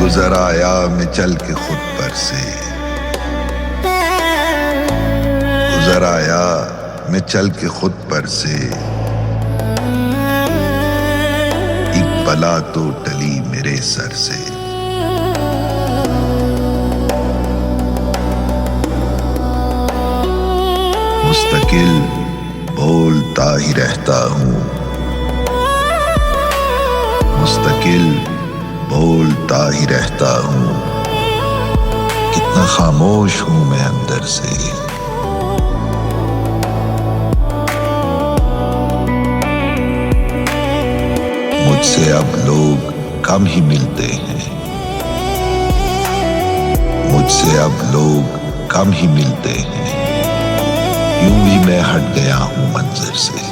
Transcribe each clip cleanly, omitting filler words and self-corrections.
गुजर आया मैं चल के खुद पर से, गुजर आया मैं चल के खुद पर से। एक बला तो टली मेरे सर से। मुस्तकिल बोलता ही रहता हूँ, मुस्तकिल बोलता ही रहता हूँ। कितना खामोश हूँ मैं अंदर से। मुझसे अब लोग कम ही मिलते हैं, मुझसे अब लोग कम ही मिलते हैं। यूं भी मैं हट गया हूँ मंजर से।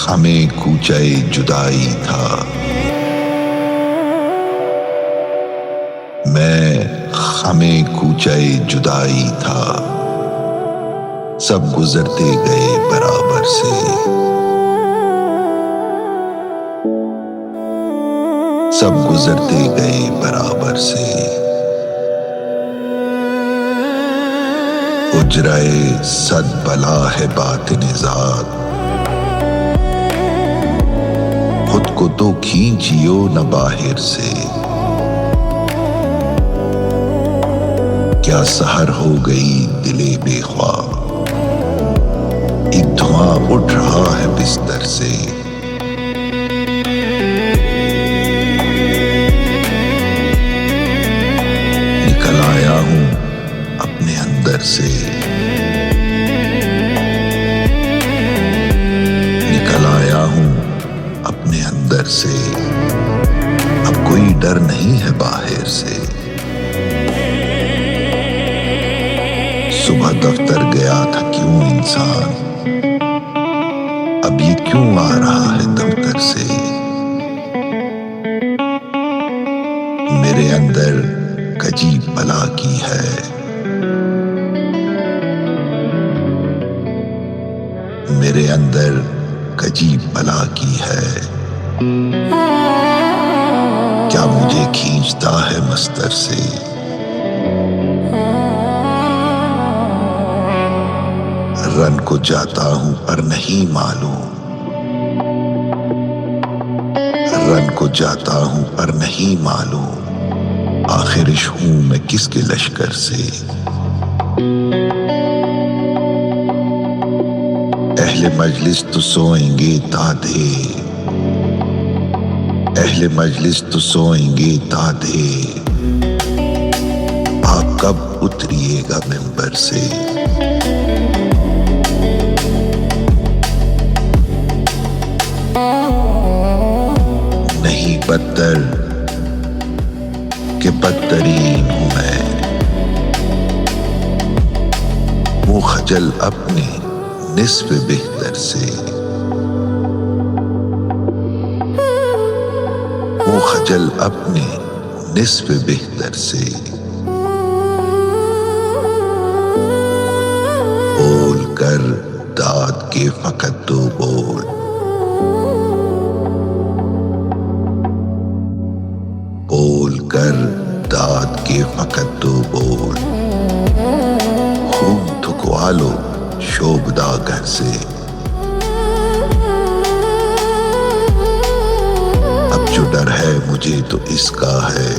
हमें कूचाए जुदाई था, मैं हमें कूचाए जुदाई था। सब गुजरते गए बराबर से, सब गुजरते गए बराबर से। उजराए सद बला है बातिन ज़ात, खुद को तो खींचियो न बाहर से। क्या सहर हो गई दिले बेख्वाब, एक धुआं उठ रहा है बिस्तर से। निकल आया हूं अपने अंदर से, निकल आया हूं अपने अंदर से। अब कोई डर नहीं है बाहर से। सुबह दफ्तर गया था क्यों इंसान, अब ये क्यों आ रहा है दफ्तर से। मेरे अंदर कजी बला की है, मेरे अंदर कजी बला की है। क्या मुझे खींचता है मस्तर से। रन को जाता हूं पर नहीं मालूम, रन को जाता हूं पर नहीं मालूम। आखिर हूं मैं किसके लश्कर से। अहले मजलिस तो सोएंगे ताधे, अहले मजलिस तो सोएंगे ताधे। आप कब उतरिएगा मिंबर से। नहीं बदतर के बदतरीन हूं मैं, वो खजल अपने निस्फ बेहतर से। वो खजल अपने निस्फ बेहतर से। बोल कर दाद के फकत दो बोल, बोल कर दाद के फकत दो बोल। खूब थुकवा लो शोभदा घर से। अब जो डर है मुझे तो इसका है,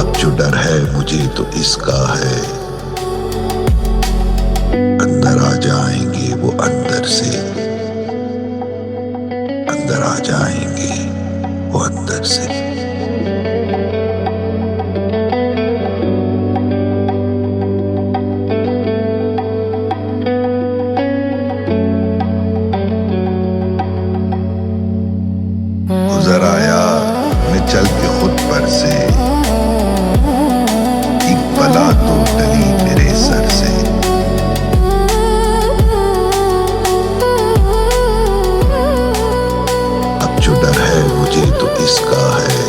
अब जो डर है मुझे तो इसका है। अंदर आ जाएंगे वो अंदर से, अंदर आ जाएंगे वो अंदर से। गुजर आया मैं चल के खुद पर से, एक बला तो टली मेरे सर से। अब जो डर है मुझे तो इसका है,